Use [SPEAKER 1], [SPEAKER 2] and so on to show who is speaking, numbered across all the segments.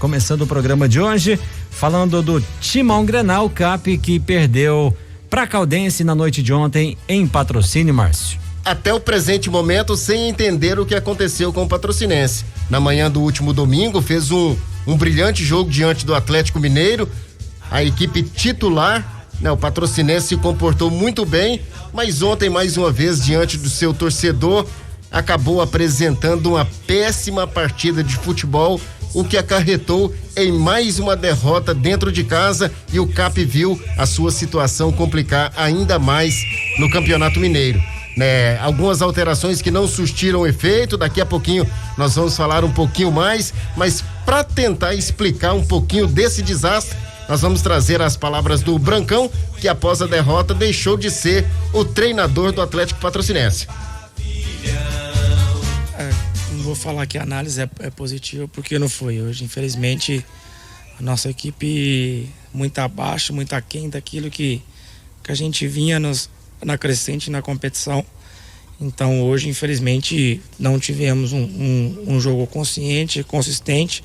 [SPEAKER 1] Começando o programa de hoje, falando do Timão Grenal Cap, que perdeu pra Caldense na noite de ontem em Patrocínio, Márcio.
[SPEAKER 2] Até o presente momento, sem entender o que aconteceu com o Patrocinense. Na manhã do último domingo, fez um brilhante jogo diante do Atlético Mineiro. A equipe titular, o Patrocinense se comportou muito bem, mas ontem, mais uma vez, diante do seu torcedor, acabou apresentando uma péssima partida de futebol, o que acarretou em mais uma derrota dentro de casa, e o Cap viu a sua situação complicar ainda mais no Campeonato Mineiro. Algumas alterações que não surtiram efeito, daqui a pouquinho nós vamos falar um pouquinho mais, mas para tentar explicar um pouquinho desse desastre, nós vamos trazer as palavras do Brancão, que após a derrota deixou de ser o treinador do Atlético Patrocinense.
[SPEAKER 3] Não vou falar que a análise é positiva, porque não foi hoje. Infelizmente, a nossa equipe muito abaixo, muito aquém daquilo que a gente vinha na crescente, na competição. Então, hoje, infelizmente, não tivemos um jogo consciente, consistente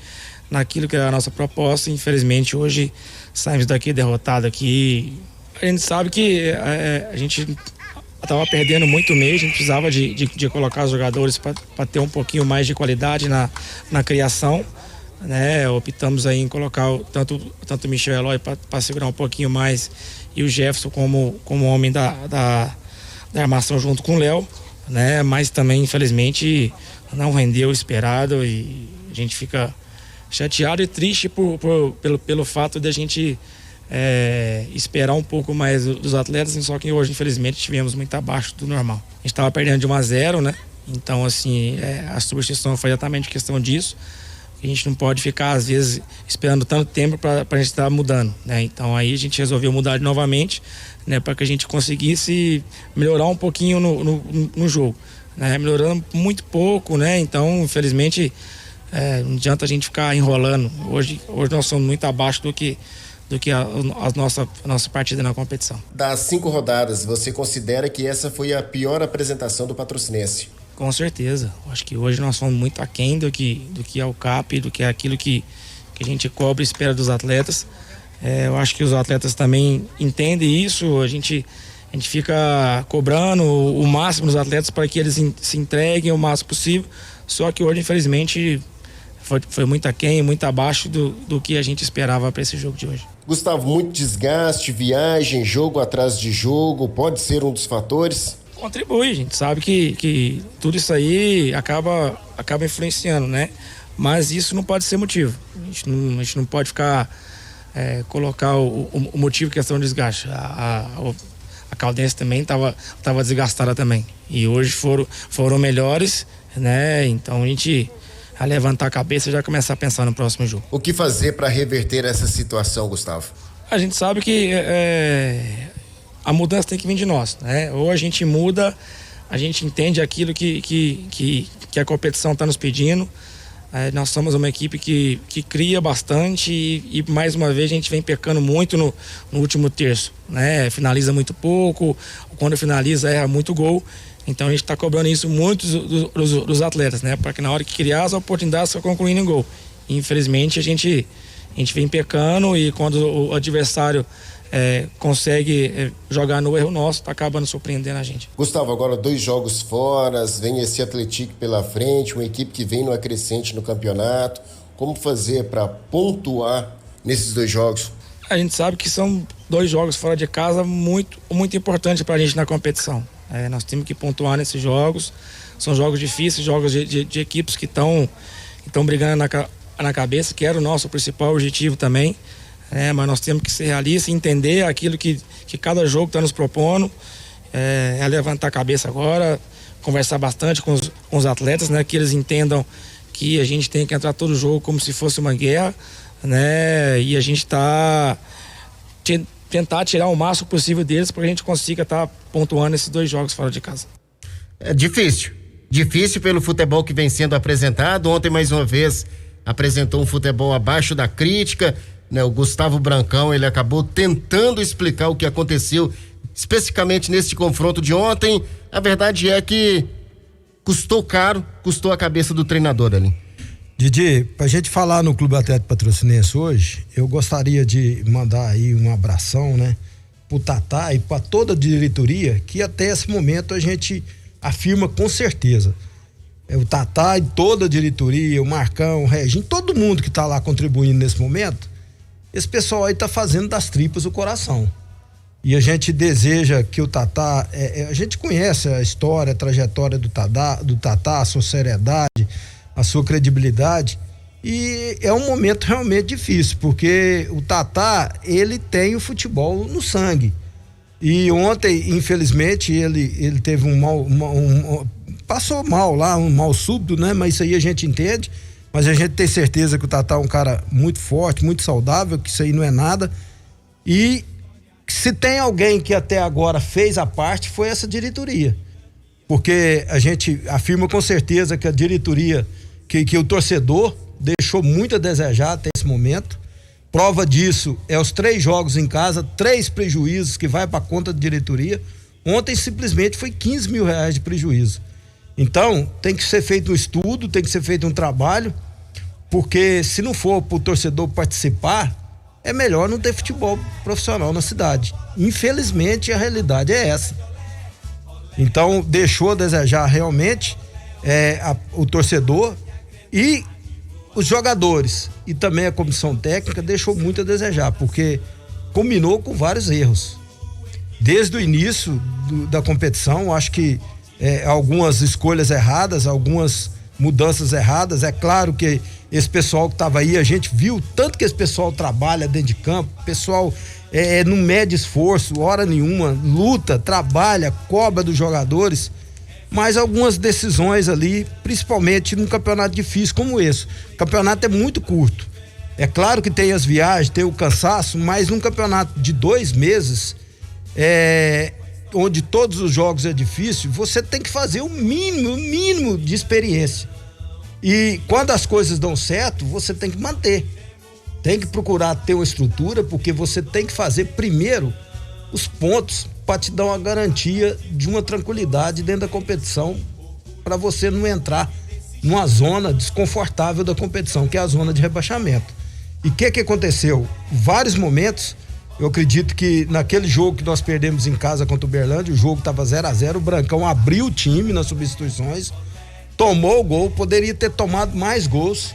[SPEAKER 3] naquilo que era a nossa proposta. Infelizmente, hoje saímos daqui derrotado aqui. A gente sabe que a gente estava perdendo muito mesmo, a gente precisava de colocar os jogadores para ter um pouquinho mais de qualidade na criação, né? Optamos aí em colocar tanto o Michel Eloy para segurar um pouquinho mais, e o Jefferson como homem da armação junto com o Léo, né? Mas também, infelizmente, não rendeu o esperado, e a gente fica chateado e triste pelo fato de a gente esperar um pouco mais dos atletas, só que hoje, infelizmente, tivemos muito abaixo do normal. A gente estava perdendo de 1-0, né? Então, assim, a substituição foi exatamente questão disso. A gente não pode ficar, às vezes, esperando tanto tempo para a gente estar mudando, né? Então, aí a gente resolveu mudar novamente, né? Para que a gente conseguisse melhorar um pouquinho no jogo, né? Melhorando muito pouco, né? Então, infelizmente, não adianta a gente ficar enrolando. Hoje nós somos muito abaixo do que a nossa partida na competição.
[SPEAKER 2] Das 5 rodadas, você considera que essa foi a pior apresentação do Patrocinense?
[SPEAKER 3] Com certeza. Acho que hoje nós somos muito aquém do que é o CAP, do que é aquilo que a gente cobra e espera dos atletas. Eu acho que os atletas também entendem isso. A gente fica cobrando o máximo dos atletas para que eles se entreguem o máximo possível. Só que hoje, infelizmente, foi muito aquém, muito abaixo do que a gente esperava para esse jogo de hoje.
[SPEAKER 2] Gustavo, muito desgaste, viagem, jogo atrás de jogo, pode ser um dos fatores?
[SPEAKER 3] Contribui, a gente sabe que tudo isso aí acaba influenciando, né? Mas isso não pode ser motivo. A gente não pode ficar colocar o motivo questão de desgaste. A Caldense também estava desgastada também. E hoje foram melhores, né? Então a gente levantar a cabeça e já começar a pensar no próximo jogo.
[SPEAKER 2] O que fazer para reverter essa situação, Gustavo?
[SPEAKER 3] A gente sabe que a mudança tem que vir de nós, né? Ou a gente muda, a gente entende aquilo que a competição está nos pedindo. Nós somos uma equipe que cria bastante e mais uma vez a gente vem pecando muito no último terço, né? Finaliza muito pouco, quando finaliza erra muito gol. Então a gente está cobrando isso muito dos atletas, né? Para que na hora que criar as oportunidades só concluindo em gol. E, infelizmente a gente vem pecando, e quando o adversário consegue jogar no erro nosso, tá acabando surpreendendo a gente.
[SPEAKER 2] Gustavo, agora 2 jogos fora, vem esse Atlético pela frente, uma equipe que vem numa crescente no campeonato. Como fazer para pontuar nesses 2 jogos?
[SPEAKER 3] A gente sabe que são 2 jogos fora de casa muito, muito importantes para a gente na competição. Nós temos que pontuar nesses jogos. São jogos difíceis, jogos de equipes que estão brigando na cabeça, que era o nosso principal objetivo também. Mas nós temos que ser realistas e entender aquilo que cada jogo está nos propondo. Levantar a cabeça agora, conversar bastante com os atletas, né? Que eles entendam que a gente tem que entrar todo jogo como se fosse uma guerra, né? E a gente tentar tirar o máximo possível deles para que a gente consiga estar pontuando esses 2 jogos fora de casa.
[SPEAKER 2] É difícil pelo futebol que vem sendo apresentado. Ontem, mais uma vez, apresentou um futebol abaixo da crítica, né? O Gustavo Brancão, ele acabou tentando explicar o que aconteceu especificamente nesse confronto de ontem. A verdade é que custou caro, custou a cabeça do treinador ali.
[SPEAKER 4] Didi, pra gente falar no Clube Atlético Patrocinense hoje, eu gostaria de mandar aí um abração, né, pro Tatá e pra toda a diretoria, que até esse momento a gente afirma com certeza. O Tatá e toda a diretoria, o Marcão, o Reginho, todo mundo que tá lá contribuindo nesse momento, esse pessoal aí tá fazendo das tripas o coração. E a gente deseja que o Tatá, a gente conhece a história, a trajetória do Tatá, a sua seriedade, a sua credibilidade, e é um momento realmente difícil, porque o Tatá, ele tem o futebol no sangue. E ontem, infelizmente, ele teve passou mal lá, um mal súbito, né? Mas isso aí a gente entende, mas a gente tem certeza que o Tatá é um cara muito forte, muito saudável, que isso aí não é nada. E se tem alguém que até agora fez a parte, foi essa diretoria. Porque a gente afirma com certeza que a diretoria, que o torcedor deixou muito a desejar até esse momento. Prova disso é os 3 jogos em casa, 3 prejuízos que vai para conta da diretoria. Ontem simplesmente foi 15 mil reais de prejuízo. Então tem que ser feito um estudo, tem que ser feito um trabalho, porque se não for para o torcedor participar, é melhor não ter futebol profissional na cidade. Infelizmente a realidade é essa. Então deixou a desejar realmente o torcedor, e os jogadores e também a comissão técnica deixou muito a desejar, porque combinou com vários erros. Desde o início da competição, acho que algumas escolhas erradas, algumas mudanças erradas. É claro que esse pessoal que estava aí, a gente viu tanto que esse pessoal trabalha dentro de campo, o pessoal não mede esforço, hora nenhuma, luta, trabalha, cobra dos jogadores, mas algumas decisões ali, principalmente num campeonato difícil como esse. O campeonato é muito curto. É claro que tem as viagens, tem o cansaço, mas num campeonato de 2 meses, onde todos os jogos é difícil, você tem que fazer o mínimo de experiência. E quando as coisas dão certo, você tem que manter. Tem que procurar ter uma estrutura, porque você tem que fazer primeiro os pontos para te dar uma garantia de uma tranquilidade dentro da competição, para você não entrar numa zona desconfortável da competição, que é a zona de rebaixamento. E o que aconteceu? Vários momentos, eu acredito que naquele jogo que nós perdemos em casa contra o Uberlândia, o jogo estava 0-0, o Brancão abriu o time nas substituições, tomou o gol, poderia ter tomado mais gols.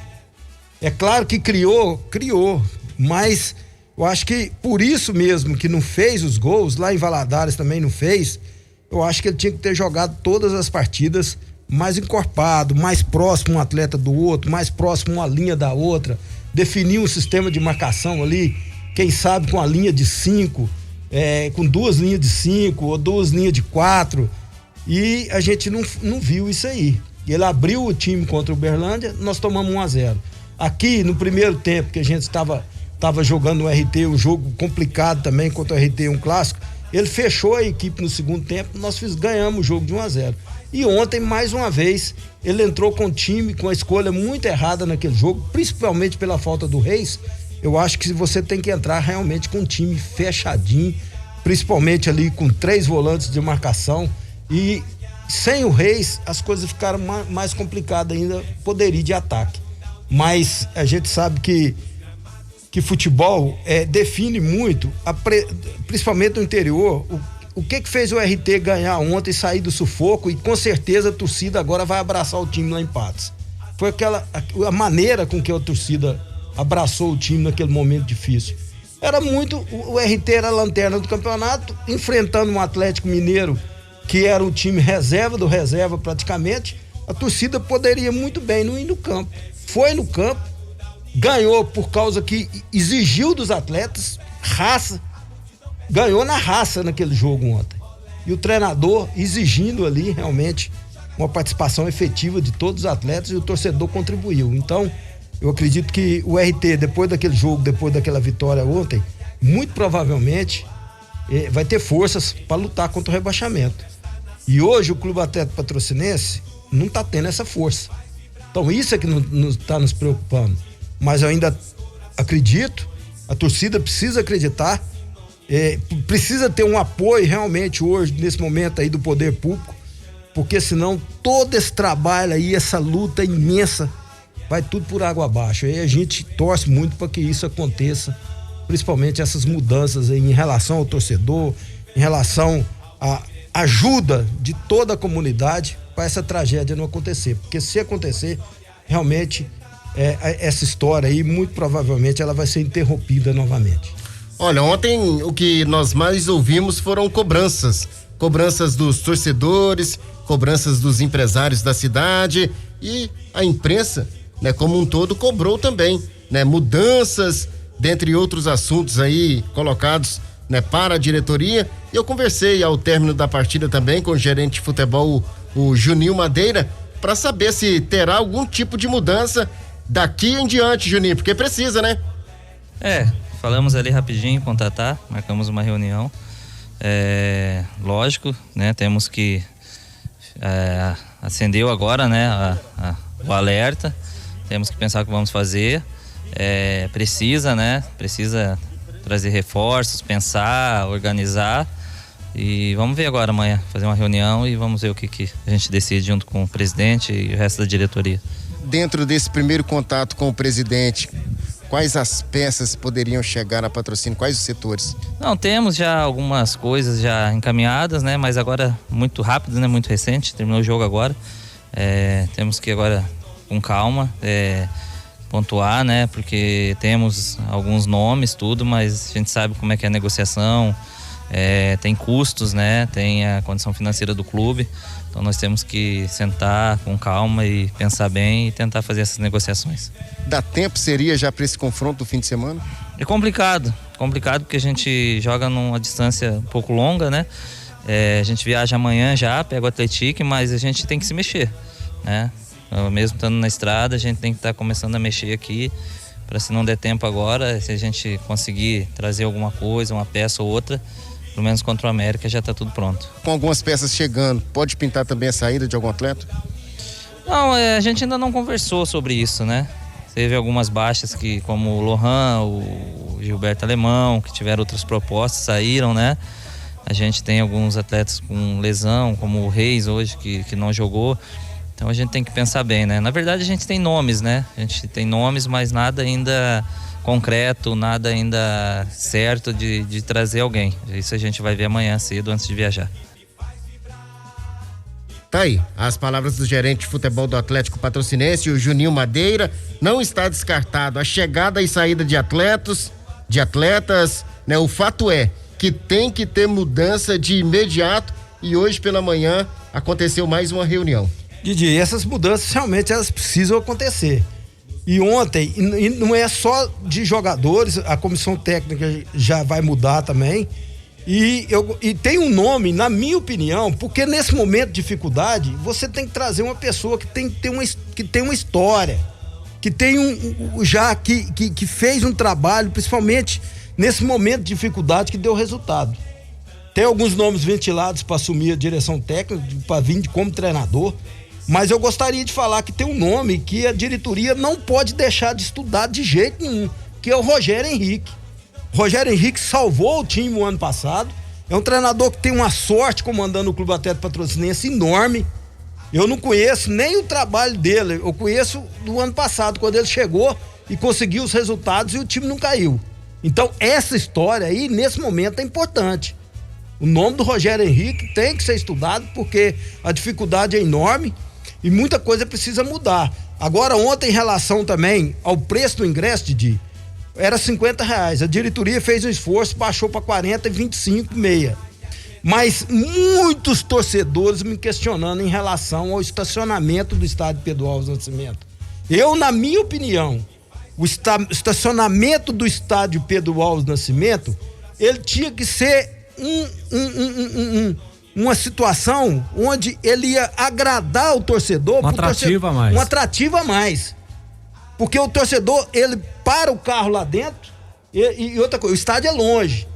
[SPEAKER 4] É claro que criou, mas eu acho que por isso mesmo que não fez os gols, lá em Valadares também não fez, eu acho que ele tinha que ter jogado todas as partidas mais encorpado, mais próximo um atleta do outro, mais próximo uma linha da outra, definir um sistema de marcação ali, quem sabe com a linha de 5, com 2 linhas de 5 ou 2 linhas de 4, e a gente não viu isso aí. Ele abriu o time contra o Uberlândia, nós tomamos 1-0. Aqui no primeiro tempo que a gente estava jogando no RT, um jogo complicado também contra o RT, um clássico, ele fechou a equipe no segundo tempo, nós ganhamos o jogo de 1-0. E ontem, mais uma vez, ele entrou com o time, com a escolha muito errada naquele jogo, principalmente pela falta do Reis. Eu acho que você tem que entrar realmente com um time fechadinho, principalmente ali com 3 volantes de marcação, e sem o Reis as coisas ficaram mais complicadas ainda, poderia de ataque. Mas a gente sabe que futebol define muito, principalmente no interior, o que fez o RT ganhar ontem, sair do sufoco, e com certeza a torcida agora vai abraçar o time lá em Patos. Foi a maneira com que a torcida abraçou o time naquele momento difícil. O RT era a lanterna do campeonato, enfrentando um Atlético Mineiro que era um time reserva do reserva praticamente. A torcida poderia muito bem não ir no campo. Foi no campo, ganhou por causa que exigiu dos atletas raça, ganhou na raça naquele jogo ontem. E o treinador exigindo ali realmente uma participação efetiva de todos os atletas, e o torcedor contribuiu. Então, eu acredito que o RT, depois daquele jogo, depois daquela vitória ontem, muito provavelmente vai ter forças para lutar contra o rebaixamento. E hoje o Clube Atlético Patrocinense não está tendo essa força. Então isso é que não está nos preocupando. Mas eu ainda acredito, a torcida precisa acreditar, precisa ter um apoio realmente hoje, nesse momento aí, do poder público, porque senão todo esse trabalho aí, essa luta imensa, vai tudo por água abaixo. E a gente torce muito para que isso aconteça, principalmente essas mudanças aí em relação ao torcedor, em relação à ajuda de toda a comunidade para essa tragédia não acontecer. Porque se acontecer, realmente essa história aí, muito provavelmente ela vai ser interrompida novamente.
[SPEAKER 2] Olha, ontem o que nós mais ouvimos foram cobranças dos torcedores, cobranças dos empresários da cidade, e a imprensa, né, como um todo cobrou também, né, mudanças, dentre outros assuntos aí colocados, né, para a diretoria. E eu conversei ao término da partida também com o gerente de futebol, o Juninho Madeira, para saber se terá algum tipo de mudança daqui em diante, Juninho, porque precisa, né?
[SPEAKER 5] Falamos ali rapidinho com o Tatá, marcamos uma reunião. Lógico, né? Temos que acendeu agora, né? O alerta. Temos que pensar o que vamos fazer. Precisa, né? Precisa trazer reforços, pensar, organizar. E vamos ver agora amanhã, fazer uma reunião e vamos ver o que a gente decide junto com o presidente e o resto da diretoria.
[SPEAKER 2] Dentro desse primeiro contato com o presidente, quais as peças poderiam chegar a Patrocínio? Quais os setores?
[SPEAKER 5] Não, temos já algumas coisas já encaminhadas, né? Mas agora muito rápido, né? Muito recente, terminou o jogo agora. Temos que agora, com calma, pontuar, né? Porque temos alguns nomes, tudo, mas a gente sabe como é que é a negociação. Tem custos, né? Tem a condição financeira do clube. Então nós temos que sentar com calma e pensar bem e tentar fazer essas negociações.
[SPEAKER 2] Dá tempo, seria já para esse confronto do fim de semana?
[SPEAKER 5] É complicado porque a gente joga numa distância um pouco longa, né? A gente viaja amanhã já, pega o Atlético, mas a gente tem que se mexer, né? Mesmo estando na estrada, a gente tem que estar começando a mexer aqui, para se não der tempo agora, se a gente conseguir trazer alguma coisa, uma peça ou outra, pelo menos contra o América já está tudo pronto. Com
[SPEAKER 2] algumas peças chegando, pode pintar também a saída de algum atleta?
[SPEAKER 5] Não, a gente ainda não conversou sobre isso, né? Teve algumas baixas como o Lohan, o Gilberto Alemão, que tiveram outras propostas, saíram, né? A gente tem alguns atletas com lesão, como o Reis hoje, que não jogou. Então a gente tem que pensar bem, né? Na verdade a gente tem nomes, né? A gente tem nomes, mas nada ainda concreto, nada ainda certo de trazer alguém. Isso a gente vai ver amanhã cedo, antes de viajar.
[SPEAKER 2] Tá aí, as palavras do gerente de futebol do Atlético Patrocinense, o Juninho Madeira. Não está descartado a chegada e saída de atletas, né? O fato é que tem que ter mudança de imediato, e hoje pela manhã aconteceu mais uma reunião.
[SPEAKER 4] Didi, essas mudanças realmente elas precisam acontecer. E ontem, e não é só de jogadores, a comissão técnica já vai mudar também. E tem um nome, na minha opinião, porque nesse momento de dificuldade, você tem que trazer uma pessoa que tem uma história, que tem que fez um trabalho, principalmente nesse momento de dificuldade, que deu resultado. Tem alguns nomes ventilados para assumir a direção técnica, para vir como treinador. Mas eu gostaria de falar que tem um nome que a diretoria não pode deixar de estudar de jeito nenhum, que é o Rogério Henrique. Rogério Henrique salvou o time o ano passado, é um treinador que tem uma sorte comandando o Clube Atlético Patrocinense enorme. Eu não conheço nem o trabalho dele, eu conheço do ano passado, quando ele chegou e conseguiu os resultados e o time não caiu. Então essa história aí, nesse momento, é importante. O nome do Rogério Henrique tem que ser estudado, porque a dificuldade é enorme e muita coisa precisa mudar. Agora, ontem, em relação também ao preço do ingresso, Didi, era R$50. A diretoria fez um esforço, baixou para 40 e 25, meia. Mas muitos torcedores me questionando em relação ao estacionamento do estádio Pedro Alves Nascimento. Eu, na minha opinião, o estacionamento do estádio Pedro Alves Nascimento, ele tinha que ser uma situação onde ele ia agradar o torcedor.
[SPEAKER 1] Um atrativo a mais.
[SPEAKER 4] Um atrativo a mais. Porque o torcedor, ele para o carro lá dentro e outra coisa, o estádio é longe.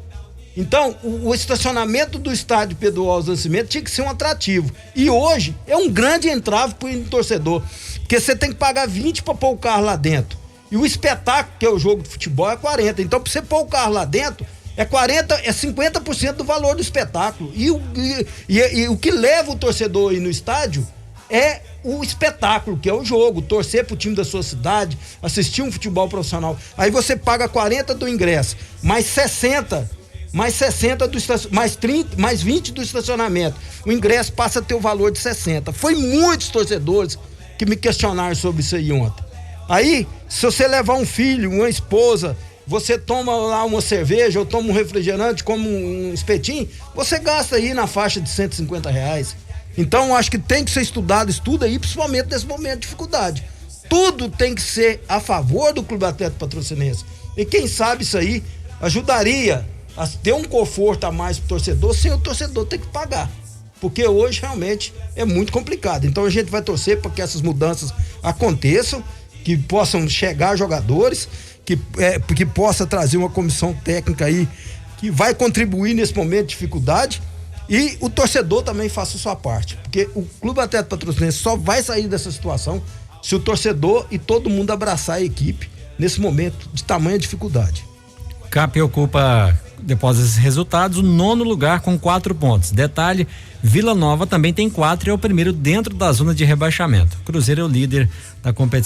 [SPEAKER 4] Então, o estacionamento do estádio Pedro Alves Nascimento tinha que ser um atrativo. E hoje é um grande entrave pro torcedor. Porque você tem que pagar 20 para pôr o carro lá dentro. E o espetáculo, que é o jogo de futebol, é 40. Então, pra você pôr o carro lá dentro, é 50% do valor do espetáculo. E o que leva o torcedor aí no estádio é o espetáculo, que é o jogo, torcer pro time da sua cidade, assistir um futebol profissional. Aí você paga 40 do ingresso, mais 60 do mais 30, mais 20 do estacionamento. O ingresso passa a ter o valor de 60. Foi muitos torcedores que me questionaram sobre isso aí ontem. Aí, se você levar um filho, uma esposa, você toma lá uma cerveja ou toma um refrigerante, como um espetinho, você gasta aí na faixa de R$150. Então, acho que tem que ser estudado, estuda aí, principalmente nesse momento de dificuldade. Tudo tem que ser a favor do Clube Atlético Patrocinense. E quem sabe isso aí ajudaria a ter um conforto a mais pro torcedor, sem o torcedor ter que pagar. Porque hoje realmente é muito complicado. Então a gente vai torcer para que essas mudanças aconteçam, que possam chegar jogadores, que possa trazer uma comissão técnica aí que vai contribuir nesse momento de dificuldade, e o torcedor também faça a sua parte. Porque o Clube Atlético Patrocinense só vai sair dessa situação se o torcedor e todo mundo abraçar a equipe nesse momento de tamanha dificuldade.
[SPEAKER 1] CAP ocupa, depois desses resultados, o 9º lugar com 4 pontos. Detalhe, Vila Nova também tem 4 e é o primeiro dentro da zona de rebaixamento. Cruzeiro é o líder da competição.